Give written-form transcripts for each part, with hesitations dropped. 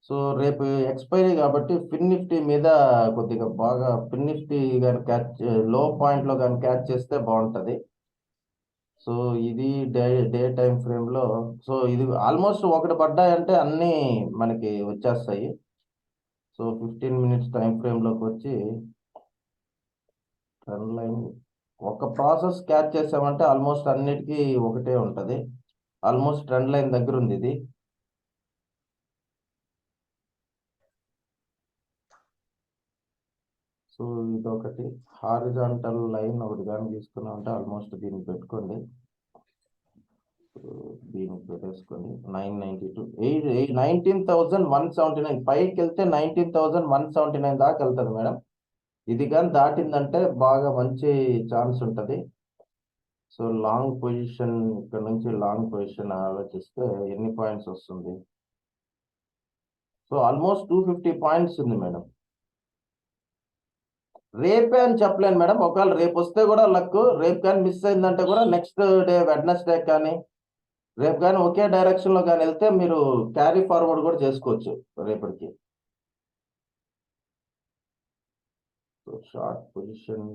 So రేపు expiry కాబట్టి ఫిన్ Nifty మీద కొద్దిగా బాగా ఫిన్ నిఫ్టీ కానీ క్యాచ్ లో పాయింట్లో కానీ క్యాచ్ చేస్తే బాగుంటుంది. సో ఇది డే డే టైం ఫ్రేమ్లో. సో ఇది ఆల్మోస్ట్ ఒకటి పడ్డాయంటే అన్నీ మనకి వచ్చేస్తాయి. సో 15 మినిట్స్ టైం ఫ్రేమ్లోకి వచ్చి ట్రెండ్ లైన్ ఒక ప్రాసెస్ క్యాచ్ చేసామంటే ఆల్మోస్ట్ అన్నిటికీ ఒకటే ఉంటుంది. ఆల్మోస్ట్ ట్రెండ్ లైన్ దగ్గర ఉంది ఇది. సో ఇదొకటి హారిజాంటల్ లైన్ ఒకటి కానీ తీసుకున్నామంటే ఆల్మోస్ట్ దీన్ని పెట్టుకోండి. దీనికి పెట్టేసుకొని 992 19,179 పైకి వెళ్తే 19,179 దాకా వెళ్తుంది మేడం. ఇది కానీ దాటిందంటే బాగా మంచి ఛాన్స్ ఉంటుంది. సో లాంగ్ పొజిషన్ ఇక్కడ నుంచి లాంగ్ పొజిషన్ ఆలోచిస్తే ఎన్ని పాయింట్స్ వస్తుంది? సో ఆల్మోస్ట్ 250 పాయింట్స్ ఉంది మేడం. రేపే అని చెప్పలేను మేడం. ఒకవేళ రేపు వస్తే కూడా లక్, రేపు కానీ మిస్ అయిందంటే కూడా నెక్స్ట్ డే వెడ్నెస్డే కానీ రేపు కానీ ఒకే డైరెక్షన్లో కానీ వెళ్తే మీరు క్యారీ ఫార్వర్డ్ కూడా చేసుకోవచ్చు రేపటికి. So short position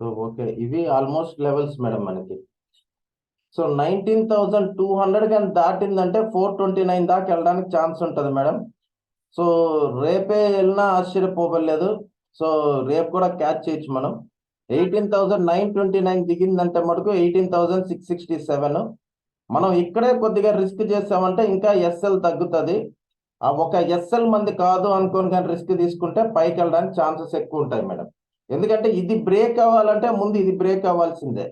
so okay, ఇవి ఆల్మోస్ట్ లెవెల్స్ మేడం మనకి. సో 19,200 కానీ దాటిందంటే 429 దాకా వెళ్ళడానికి ఛాన్స్ ఉంటుంది మేడం. సో రేపే వెళ్ళినా ఆశ్చర్యపోవలేదు. సో రేపు కూడా క్యాచ్ చేయొచ్చు మనం. 18,929 దిగిందంటే మటుకు 18,667. మనం ఇక్కడే కొద్దిగా రిస్క్ చేసామంటే ఇంకా ఎస్ఎల్ తగ్గుతుంది. ఆ ఒక ఎస్ఎల్ మంది కాదు అనుకోని కానీ రిస్క్ తీసుకుంటే పైకి వెళ్ళడానికి ఛాన్సెస్ ఎక్కువ ఉంటాయి మేడం. ఎందుకంటే ఇది బ్రేక్ అవ్వాలంటే ముందు ఇది బ్రేక్ అవ్వాల్సిందే.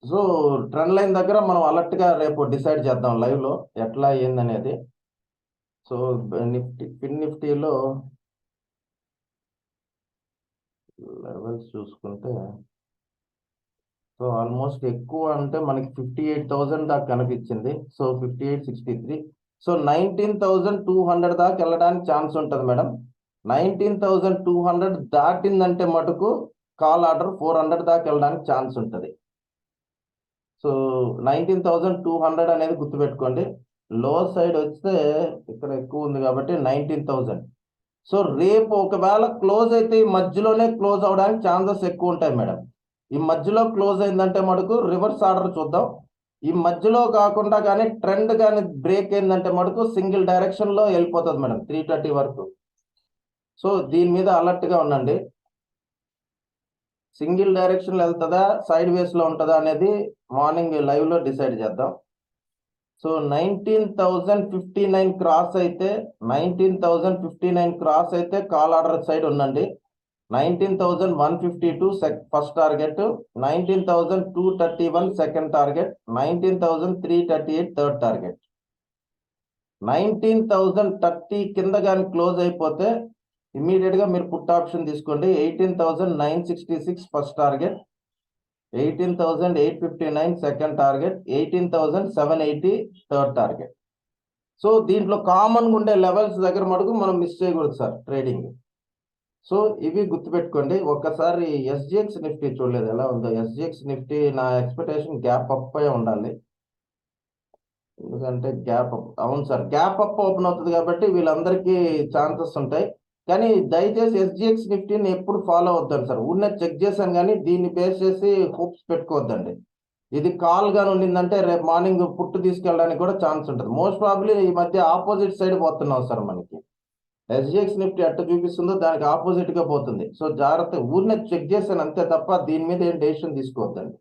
సో ట్రెండ్ లైన్ దగ్గర మనం అలర్ట్గా రేపు డిసైడ్ చేద్దాం లైవ్లో ఎట్లా ఏందనేది. సో నిఫ్టీ ఫిన్ నిఫ్టీలో లెవెల్స్ చూసుకుంటే సో ఆల్మోస్ట్ ఎక్కువ అంటే మనకి 58,000 దాకా కనిపించింది. సో 5863. సో 19,200 దాకా వెళ్ళడానికి ఛాన్స్ ఉంటుంది మేడం. 19,200 దాటిందంటే మటుకు కాల్ ఆర్డర్ 400 దాకా వెళ్ళడానికి ఛాన్స్ ఉంటుంది. సో 19,200 అనేది గుర్తుపెట్టుకోండి. లో సైడ్ వస్తే ఇక్కడ ఎక్కువ ఉంది కాబట్టి 19,000. సో రేపు ఒకవేళ క్లోజ్ అయితే ఈ మధ్యలోనే క్లోజ్ అవడానికి ఛాన్సెస్ ఎక్కువ ఉంటాయి మేడం. ఈ మధ్యలో క్లోజ్ అయిందంటే మటుకు రివర్స్ ఆర్డర్ చూద్దాం. ఈ మధ్యలో కాకుండా కానీ ట్రెండ్ కానీ బ్రేక్ అయిందంటే మటుకు సింగిల్ డైరెక్షన్లో వెళ్ళిపోతుంది మేడం 330 వరకు. సో దీని మీద అలర్ట్గా ఉండండి. సింగిల్ డైరెక్షన్లో వెళ్తుందా సైడ్ వేస్లో ఉంటుందా అనేది మార్నింగ్ లైవ్లో డిసైడ్ చేద్దాం. సో 19,059 క్రాస్ అయితే 19,059 క్రాస్ అయితే కాల్ ఆర్డర్ సైడ్ ఉండండి. 19,152 first target, 19,231 second target, 19,338 third target. 19,030 కింద కానీ క్లోజ్ అయిపోతే ఇమీడియట్గా మీరు పుట్ ఆప్షన్ తీసుకోండి. 18,966 first target, 18,859 second target, 18,780 third target. So దీంట్లో కామన్గా ఉండే లెవెల్స్ దగ్గర మటుకు మనం మిస్ చేయకూడదు సార్ ట్రేడింగ్. సో ఇవి గుర్తుపెట్టుకోండి. ఒక్కసారి ఎస్జిఎక్స్ నిఫ్టీ చూడలేదు ఎలా ఉందో. ఎస్జిఎక్స్ నిఫ్టీ నా ఎక్స్పెక్టేషన్ గ్యాప్ అప్ అయి ఉండాలి. ఎందుకంటే గ్యాప్ అప్, అవును సార్ గ్యాప్ అప్ ఓపెన్ అవుతుంది కాబట్టి వీళ్ళందరికీ ఛాన్సెస్ ఉంటాయి. కానీ దయచేసి ఎస్జిఎక్స్ నిఫ్టీని ఎప్పుడు ఫాలో అవుతాను సార్. ఊరినే చెక్ చేశాను కానీ దీన్ని బేస్ చేసి హోప్స్ పెట్టుకోవద్దండి. ఇది కాల్ గాని ఉండిందంటే రేపు మార్నింగ్ పుట్టు తీసుకెళ్ళడానికి కూడా ఛాన్స్ ఉంటుంది. మోస్ట్ ప్రాబ్లీ ఈ మధ్య ఆపోజిట్ సైడ్ పోతున్నాం సార్. మనకి ఎస్జిఎక్స్ నిఫ్టీ ఎట్ట చూపిస్తుందో దానికి ఆపోజిట్ గా పోతుంది. సో జాగ్రత్త, ఊరినే చెక్ చేశాను అంతే తప్ప దీని మీద ఏం డెసిషన్ తీసుకోవద్దండి.